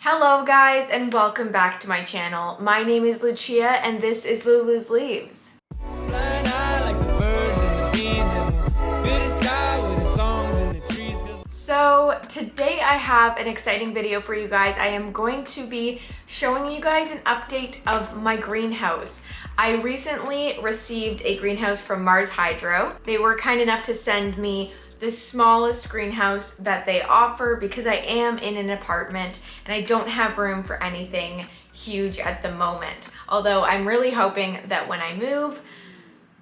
Hello guys and welcome back to my channel. My name is Lucia and this is Lulu's Leaves. So today I have an exciting video for you guys. I am going to be showing you guys an update of my greenhouse. I recently received a greenhouse from Mars Hydro. They were kind enough to send me the smallest greenhouse that they offer because I am in an apartment and I don't have room for anything huge at the moment. Although I'm really hoping that when I move,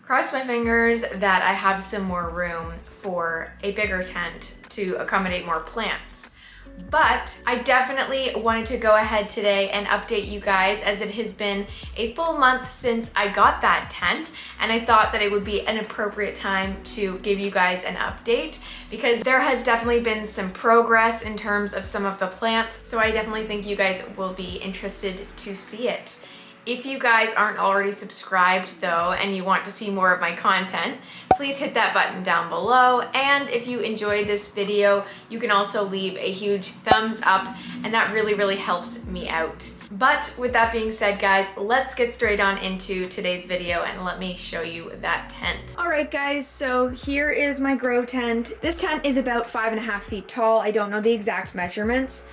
cross my fingers, that I have some more room for a bigger tent to accommodate more plants. But I definitely wanted to go ahead today and update you guys as it has been a full month since I got that tent, and I thought that it would be an appropriate time to give you guys an update because there has definitely been some progress in terms of some of the plants, so I definitely think you guys will be interested to see it. If you guys aren't already subscribed though and you want to see more of my content, please hit that button down below, and if you enjoyed this video you can also leave a huge thumbs up and that really helps me out. But with that being said guys, let's get straight on into today's video and let me show you that tent. Alright guys, so here is my grow tent. This tent is about 5.5 feet tall. I don't know the exact measurements,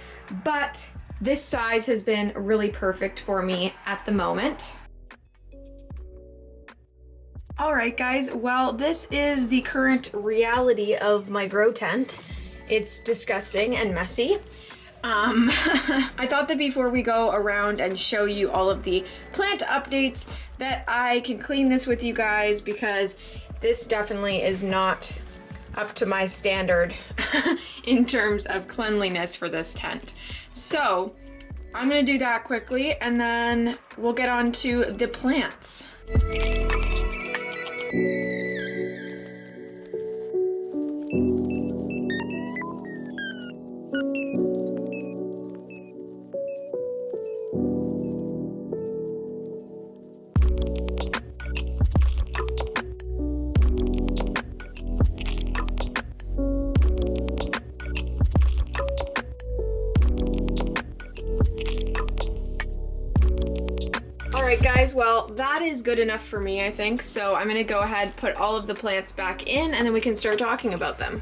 but this size has been really perfect for me at the moment. All right guys, well this is the current reality of my grow tent. It's disgusting and messy. I thought that before we go around and show you all of the plant updates that I can clean this with you guys because this definitely is not up to my standard in terms of cleanliness for this tent. So I'm gonna do that quickly and then we'll get on to the plants. Alright guys, well that is good enough for me I think, so I'm gonna go ahead, put all of the plants back in, and then we can start talking about them.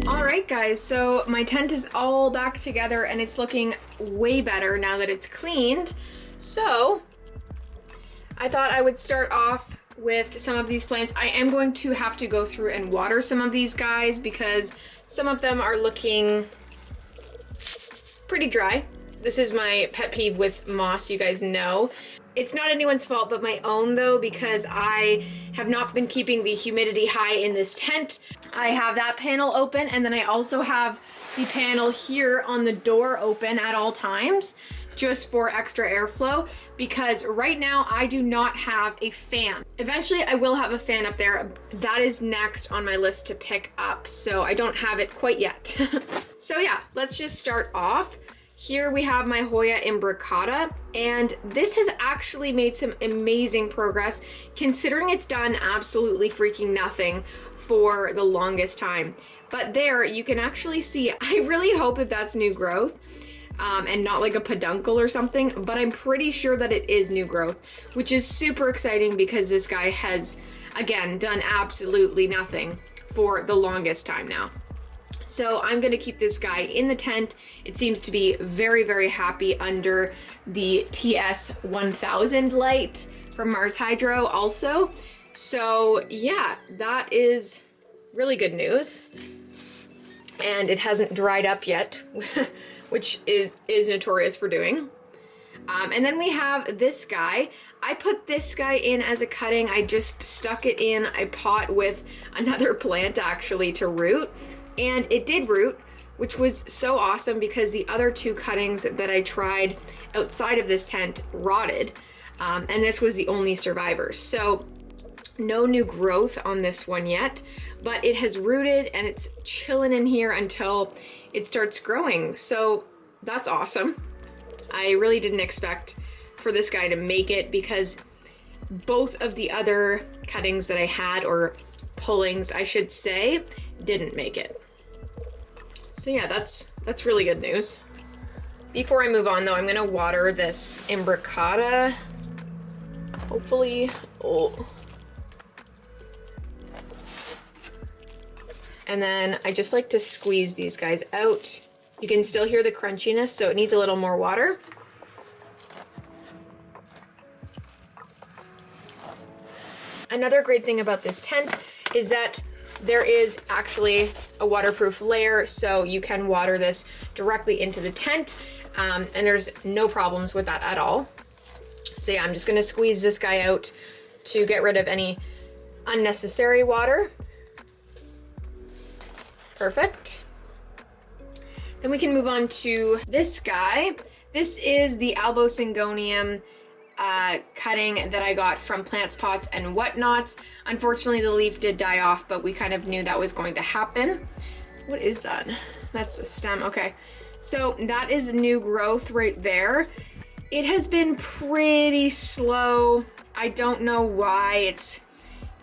Alright guys, so my tent is all back together and it's looking way better now that it's cleaned. So I thought I would start off with some of these plants. I am going to have to go through and water some of these guys because some of them are looking pretty dry. This is my pet peeve with moss, you guys know. It's not anyone's fault but my own though, because I have not been keeping the humidity high in this tent. I have that panel open and then I also have the panel here on the door open at all times just for extra airflow, because right now I do not have a fan. Eventually I will have a fan up there. That is next on my list to pick up, so I don't have it quite yet. So yeah, let's just start off. Here we have my Hoya Imbricata, and this has actually made some amazing progress considering it's done absolutely freaking nothing for the longest time. But there you can actually see, I really hope that that's new growth. And not like a peduncle or something, but I'm pretty sure that it is new growth, which is super exciting because this guy has, again, done absolutely nothing for the longest time now. So I'm gonna keep this guy in the tent. It seems to be very happy under the TS1000 light from Mars Hydro also. So yeah, that is really good news. And it hasn't dried up yet, which is notorious for doing. And then we have this guy. I put this guy in as a cutting. I just stuck it in a pot with another plant actually to root, and it did root, which was so awesome because the other two cuttings that I tried outside of this tent rotted, and this was the only survivor. So no new growth on this one yet, but it has rooted and it's chilling in here until it starts growing. So that's awesome. I really didn't expect for this guy to make it because both of the other cuttings that I had, or pullings I should say, didn't make it. So yeah, that's really good news. Before I move on though, I'm gonna water this imbricata. Hopefully, And then I just like to squeeze these guys out. You can still hear the crunchiness, so it needs a little more water. Another great thing about this tent is that there is actually a waterproof layer, so you can water this directly into the tent, and there's no problems with that at all. So yeah, I'm just gonna squeeze this guy out to get rid of any unnecessary water. Perfect. Then we can move on to this guy. This is the Syngonium cutting that I got from Plant Pots and Whatnot. Unfortunately, the leaf did die off, but we kind of knew that was going to happen. What is that? That's the stem. Okay. So that is new growth right there. It has been pretty slow. I don't know why.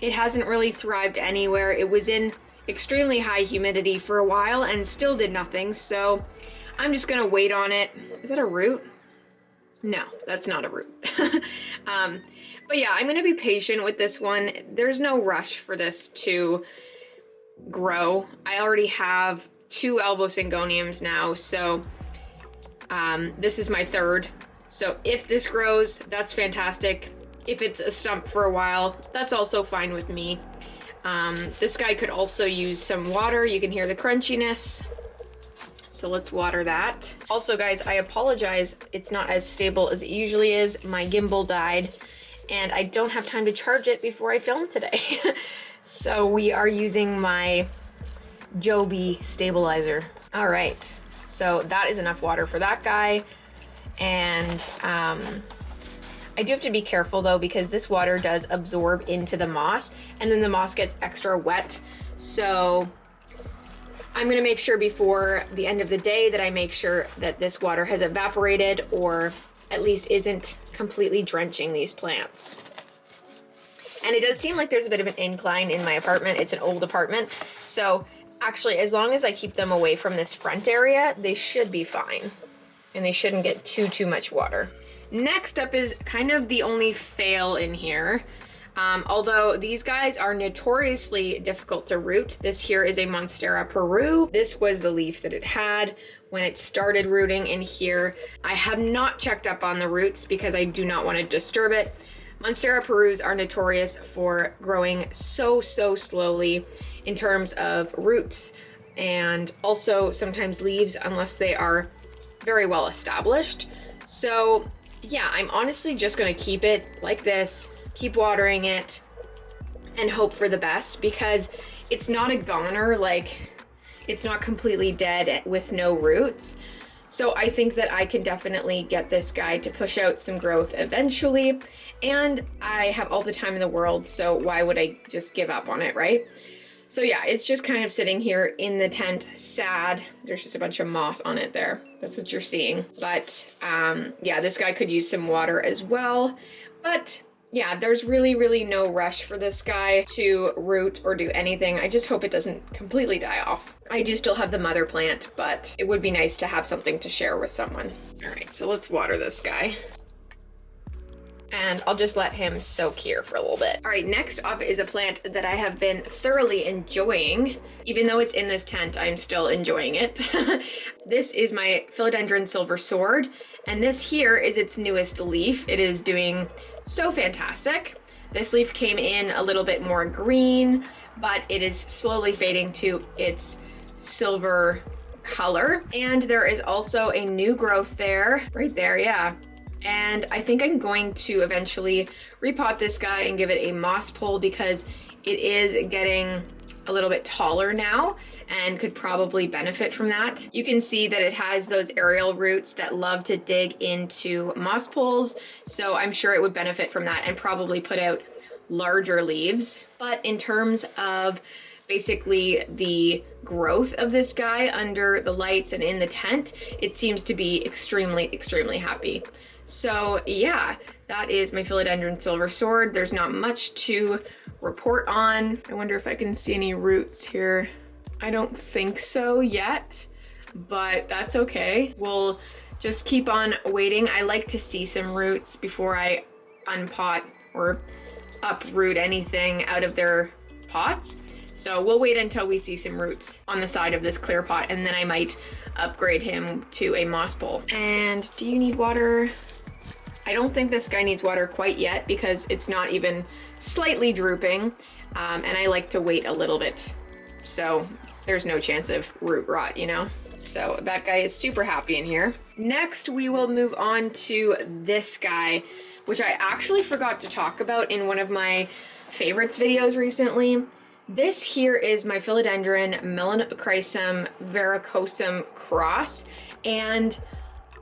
It hasn't really thrived anywhere. It was in extremely high humidity for a while and still did nothing, so I'm just gonna wait on it. Is that a root? No, that's not a root. But yeah, I'm gonna be patient with this one. There's no rush for this to grow. I already have 2 Syngoniums now, so this is my 3rd. So if this grows, that's fantastic. If it's a stump for a while, that's also fine with me. This guy could also use some water. You can hear the crunchiness. So let's water that. Also guys, I apologize. It's not as stable as it usually is. My gimbal died and I don't have time to charge it before I film today. So we are using my Joby stabilizer. All right, so that is enough water for that guy. And I do have to be careful though, because this water does absorb into the moss and then the moss gets extra wet. So I'm gonna make sure before the end of the day that I make sure that this water has evaporated, or at least isn't completely drenching these plants. And it does seem like there's a bit of an incline in my apartment. It's an old apartment. So actually, as long as I keep them away from this front area, they should be fine. And they shouldn't get too much water. Next up is kind of the only fail in here. Although these guys are notoriously difficult to root. This here is a Monstera Peru. This was the leaf that it had when it started rooting in here. I have not checked up on the roots because I do not want to disturb it. Monstera Perus are notorious for growing so slowly in terms of roots, and also sometimes leaves unless they are very well established. So yeah, I'm honestly just gonna keep it like this, keep watering it, and hope for the best, because it's not a goner, like it's not completely dead with no roots. So I think that I can definitely get this guy to push out some growth eventually, and I have all the time in the world, so why would I just give up on it, right? So yeah, it's just kind of sitting here in the tent, sad. There's just a bunch of moss on it there. That's what you're seeing. But yeah, this guy could use some water as well. But yeah, there's really no rush for this guy to root or do anything. I just hope it doesn't completely die off. I do still have the mother plant, but it would be nice to have something to share with someone. All right, so let's water this guy. And I'll just let him soak here for a little bit. All right, next up is a plant that I have been thoroughly enjoying. Even though it's in this tent, I'm still enjoying it. This is my Philodendron Silver Sword, and this here is its newest leaf. It is doing so fantastic. This leaf came in a little bit more green, but it is slowly fading to its silver color. And there is also a new growth there, right there, yeah. And I think I'm going to eventually repot this guy and give it a moss pole, because it is getting a little bit taller now and could probably benefit from that. You can see that it has those aerial roots that love to dig into moss poles, so I'm sure it would benefit from that and probably put out larger leaves. But in terms of basically the growth of this guy under the lights and in the tent, it seems to be extremely happy. So yeah, that is my Philodendron Silver Sword. There's not much to report on. I wonder if I can see any roots here. I don't think so yet, but that's okay. We'll just keep on waiting. I like to see some roots before I unpot or uproot anything out of their pots. So we'll wait until we see some roots on the side of this clear pot, and then I might upgrade him to a moss bowl. And do you need water? I don't think this guy needs water quite yet because it's not even slightly drooping, and I like to wait a little bit. So there's no chance of root rot, you know? So that guy is super happy in here. Next, we will move on to this guy, which I actually forgot to talk about in one of my favorites videos recently. This here is my Philodendron Melanochrysum Variegata cross, and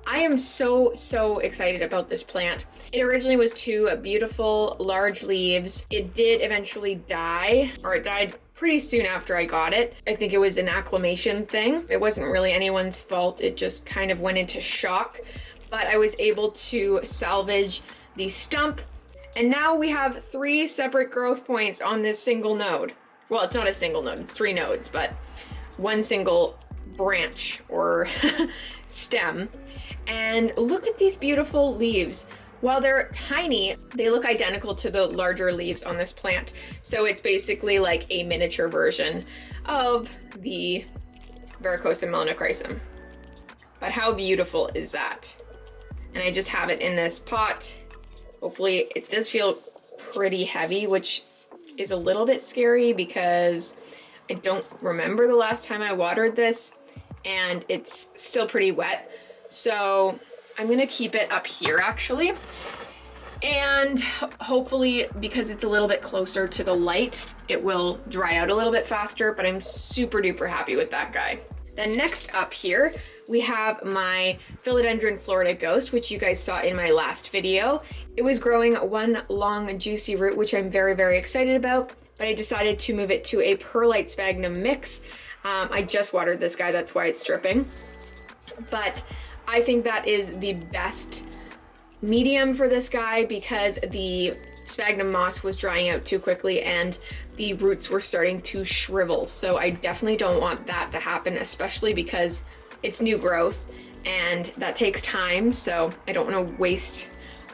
I am so excited about this plant. It originally was two beautiful large leaves. It did eventually die, or it died pretty soon after I got it. I think it was an acclimation thing. It wasn't really anyone's fault. It just kind of went into shock, but I was able to salvage the stump, and now we have 3 separate growth points on this single node. Well, it's not a single node, it's 3 nodes, but one single branch or stem. And look at these beautiful leaves. While they're tiny, they look identical to the larger leaves on this plant. So it's basically like a miniature version of the Variegata Melanochrysum. But how beautiful is that? And I just have it in this pot. Hopefully it does feel pretty heavy, which is a little bit scary because I don't remember the last time I watered this, and it's still pretty wet. So I'm gonna keep it up here actually. And hopefully, because it's a little bit closer to the light, it will dry out a little bit faster, but I'm super duper happy with that guy. Then next up here, we have my Philodendron Florida Ghost, which you guys saw in my last video. It was growing one long juicy root, which I'm very excited about, but I decided to move it to a perlite sphagnum mix. I just watered this guy, that's why it's dripping. But I think that is the best medium for this guy because the sphagnum moss was drying out too quickly and the roots were starting to shrivel. So I definitely don't want that to happen, especially because it's new growth and that takes time. So I don't want to waste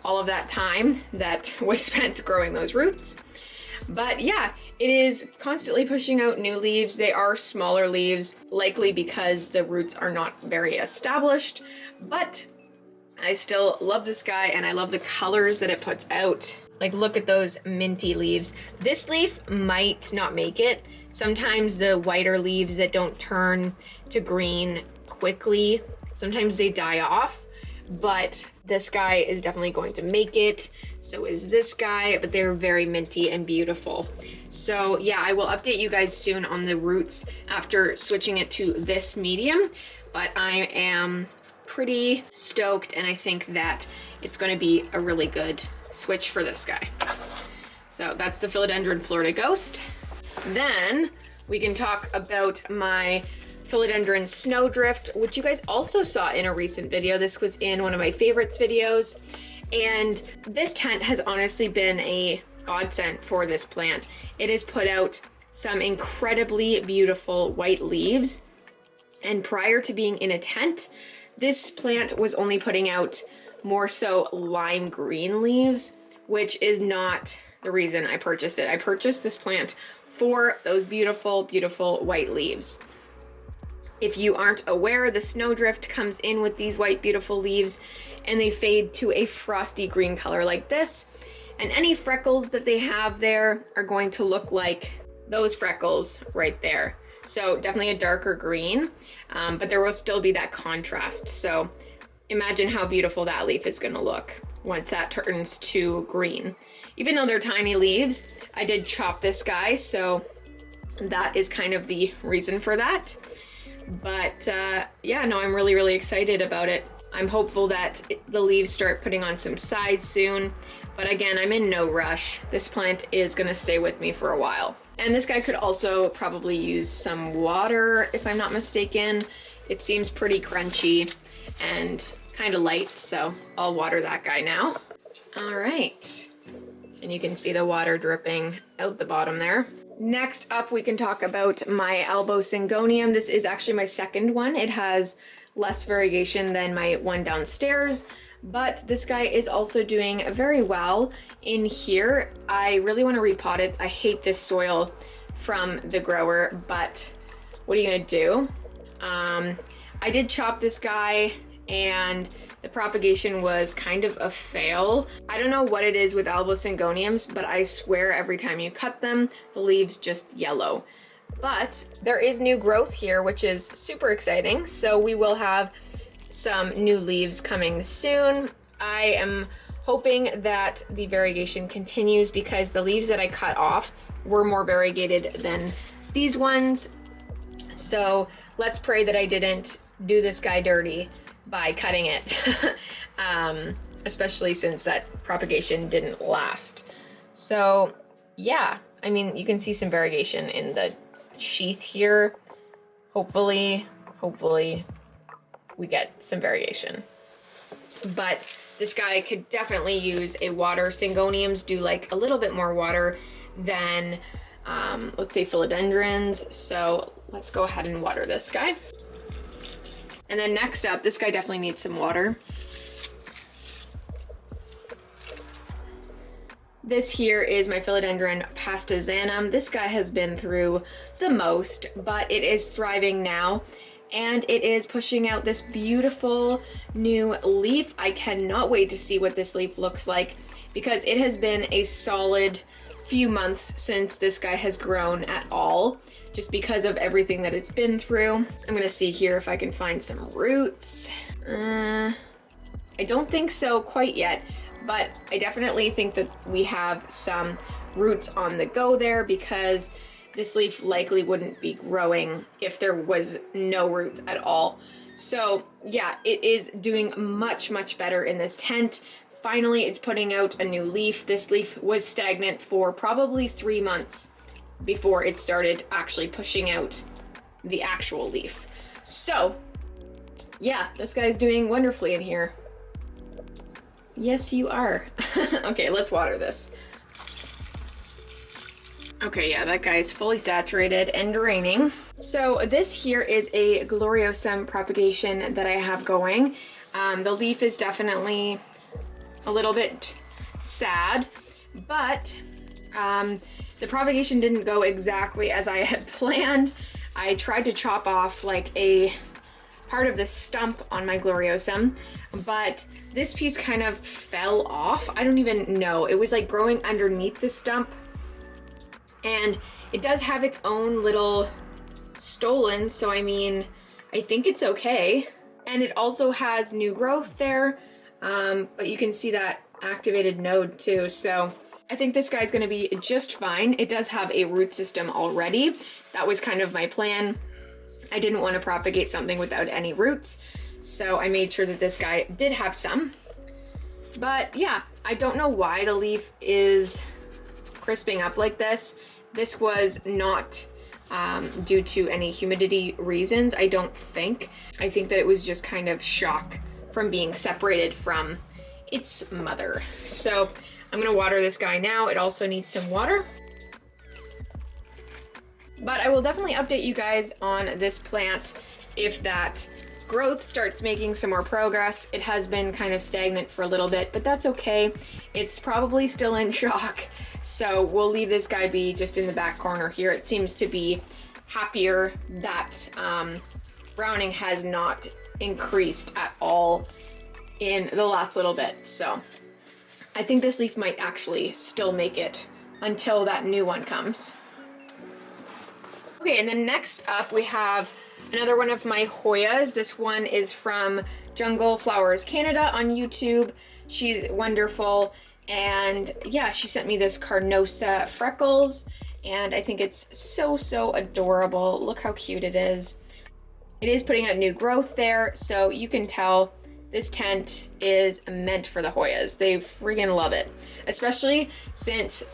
all of that time that was spent growing those roots. But yeah, it is constantly pushing out new leaves. They are smaller leaves, likely because the roots are not very established, but I still love this guy and I love the colors that it puts out. Like, look at those minty leaves. This leaf might not make it. Sometimes the whiter leaves that don't turn to green quickly, sometimes they die off, but this guy is definitely going to make it. So is this guy, but they're very minty and beautiful. So yeah, I will update you guys soon on the roots after switching it to this medium, but I am pretty stoked and I think that it's going to be a really good switch for this guy. So that's the Philodendron Florida Ghost. Then we can talk about my Philodendron Snowdrift, which you guys also saw in a recent video. This was in one of my favorites videos. And this tent has honestly been a godsend for this plant. It has put out some incredibly beautiful white leaves. And prior to being in a tent, this plant was only putting out more so lime green leaves, which is not the reason I purchased it. I purchased this plant for those beautiful white leaves. If you aren't aware, the Snowdrift comes in with these white beautiful leaves and they fade to a frosty green color like this. And any freckles that they have there are going to look like those freckles right there. So definitely a darker green, but there will still be that contrast. So imagine how beautiful that leaf is gonna look once that turns to green. Even though they're tiny leaves, I did chop this guy, so that is kind of the reason for that. But yeah, no, I'm really excited about it. I'm hopeful that the leaves start putting on some size soon. But again, I'm in no rush. This plant is gonna stay with me for a while. And this guy could also probably use some water, if I'm not mistaken. It seems pretty crunchy and kind of light, so I'll water that guy now. All right. And you can see the water dripping out the bottom there. Next up, we can talk about my elbow Syngonium. This is actually my second one. It has less variegation than my one downstairs, but this guy is also doing very well in here. I really want to repot it. I hate this soil from the grower, but what are you gonna do? I did chop this guy and the propagation was kind of a fail. I don't know what it is with elbow Syngoniums, but I swear every time you cut them, the leaves just yellow. But there is new growth here, which is super exciting. So we will have some new leaves coming soon. I am hoping that the variegation continues because the leaves that I cut off were more variegated than these ones. So let's pray that I didn't do this guy dirty by cutting it, especially since that propagation didn't last. So yeah, I mean, you can see some variegation in the sheath here. Hopefully we get some variation. But this guy could definitely use a water. Syngoniums do like a little bit more water than, let's say, philodendrons. So let's go ahead and water this guy. And then next up, this guy definitely needs some water. This here is my Philodendron Pastaanum. This guy has been through the most, but it is thriving now. And it is pushing out this beautiful new leaf. I cannot wait to see what this leaf looks like because it has been a solid few months since this guy has grown at all, just because of everything that it's been through. I'm gonna see here if I can find some roots. I don't think so quite yet, but I definitely think that we have some roots on the go there because this leaf likely wouldn't be growing if there was no roots at all. So yeah, it is doing much, much better in this tent. Finally, it's putting out a new leaf. This leaf was stagnant for probably 3 months before it started actually pushing out the actual leaf. So yeah, this guy's doing wonderfully in here. Yes, you are. Okay, let's water this. Okay, yeah, that guy's fully saturated and draining. So this here is a Gloriosum propagation that I have going. The leaf is definitely a little bit sad, but the propagation didn't go exactly as I had planned. I tried to chop off like a part of the stump on my Gloriosum, but this piece kind of fell off. I don't even know. It was like growing underneath the stump, and it does have its own little stolon, so I mean, I think it's okay. And it also has new growth there, but you can see that activated node too, so I think this guy's gonna be just fine. It does have a root system already. That was kind of my plan. I didn't want to propagate something without any roots, so I made sure that this guy did have some. But yeah, I don't know why the leaf is crisping up like this. This was not due to any humidity reasons, I don't think. I think that it was just kind of shock from being separated from its mother. So I'm gonna water this guy now. It also needs some water. But I will definitely update you guys on this plant if that growth starts making some more progress. It has been kind of stagnant for a little bit, but that's okay. It's probably still in shock. So we'll leave this guy be just in the back corner here. It seems to be happier that browning has not increased at all in the last little bit. So I think this leaf might actually still make it until that new one comes. Okay, and then next up we have another one of my Hoyas. This one is from Jungle Flowers Canada on YouTube. She's wonderful, and yeah, she sent me this CarnosaFreckles, and I think it's so adorable. Look how cute it is. It is putting out new growth there, so you can tell this tent is meant for the Hoyas. They freaking love it, especially since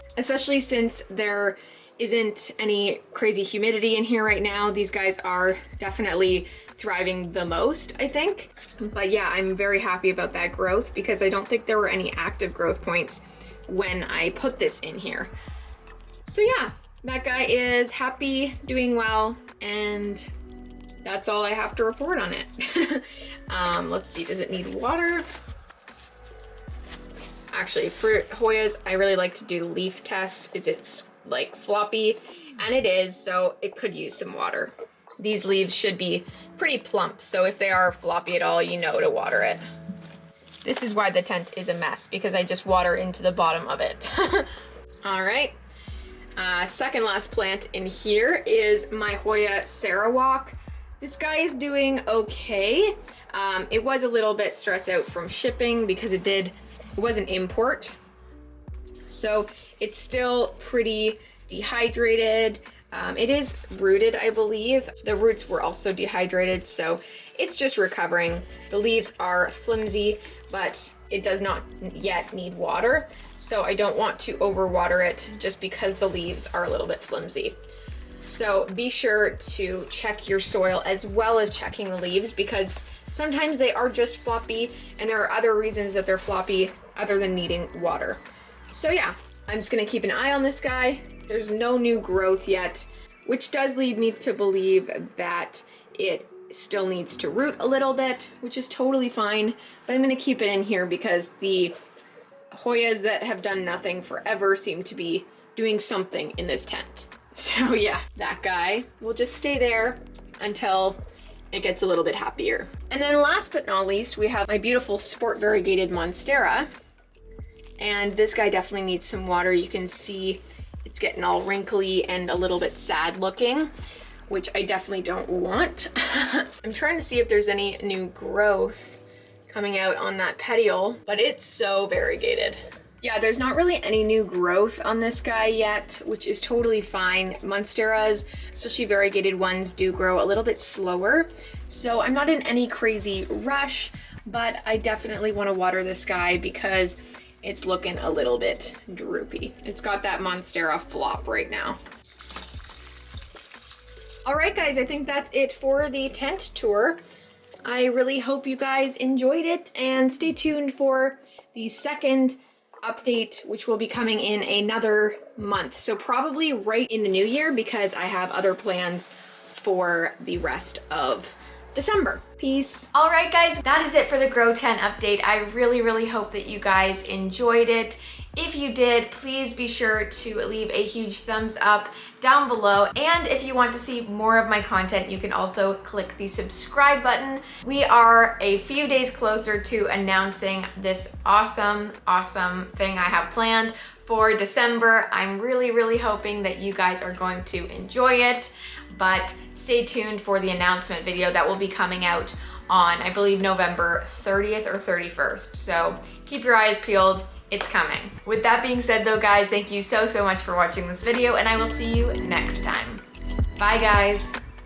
there isn't any crazy humidity in here right now. These guys are definitely thriving the most, I think. But yeah, I'm very happy about that growth because I don't think there were any active growth points when I put this in here. So yeah, that guy is happy, doing well, and that's all I have to report on it. Let's see, does it need water? Actually, for Hoyas, I really like to do the leaf test. Is it like floppy? And it is, so it could use some water. These leaves should be pretty plump, so if they are floppy at all, you know to water it. This is why the tent is a mess, because I just water into the bottom of it. All right. Second last plant in here is my Hoya Sarawak. This guy is doing okay. It was a little bit stressed out from shipping because it was an import. So it's still pretty dehydrated. It is rooted, I believe. The roots were also dehydrated, so it's just recovering. The leaves are flimsy, but it does not yet need water, so I don't want to overwater it just because the leaves are a little bit flimsy. So be sure to check your soil as well as checking the leaves, because sometimes they are just floppy and there are other reasons that they're floppy other than needing water. So yeah, I'm just gonna keep an eye on this guy. There's no new growth yet, which does lead me to believe that it still needs to root a little bit, which is totally fine, but I'm gonna keep it in here because the Hoyas that have done nothing forever seem to be doing something in this tent. So yeah, that guy will just stay there until it gets a little bit happier. And then last but not least, we have my beautiful sport variegated monstera. And this guy definitely needs some water. You can see it's getting all wrinkly and a little bit sad looking, which I definitely don't want. I'm trying to see if there's any new growth coming out on that petiole, but it's so variegated. Yeah, there's not really any new growth on this guy yet, which is totally fine. Monsteras, especially variegated ones, do grow a little bit slower. So I'm not in any crazy rush, but I definitely want to water this guy because it's looking a little bit droopy. It's got that Monstera flop right now. All right, guys, I think that's it for the tent tour. I really hope you guys enjoyed it, and stay tuned for the second update, which will be coming in another month. So probably right in the new year, because I have other plans for the rest of December. Peace. All right, guys, that is it for the Grow Tent update. I really hope that you guys enjoyed it. If you did, please be sure to leave a huge thumbs up down below. And if you want to see more of my content, you can also click the subscribe button. We are a few days closer to announcing this awesome thing I have planned for December. I'm really hoping that you guys are going to enjoy it, but stay tuned for the announcement video that will be coming out on, I believe, November 30th or 31st. So keep your eyes peeled. It's coming. With that being said though, guys, thank you so much for watching this video, and I will see you next time. Bye, guys.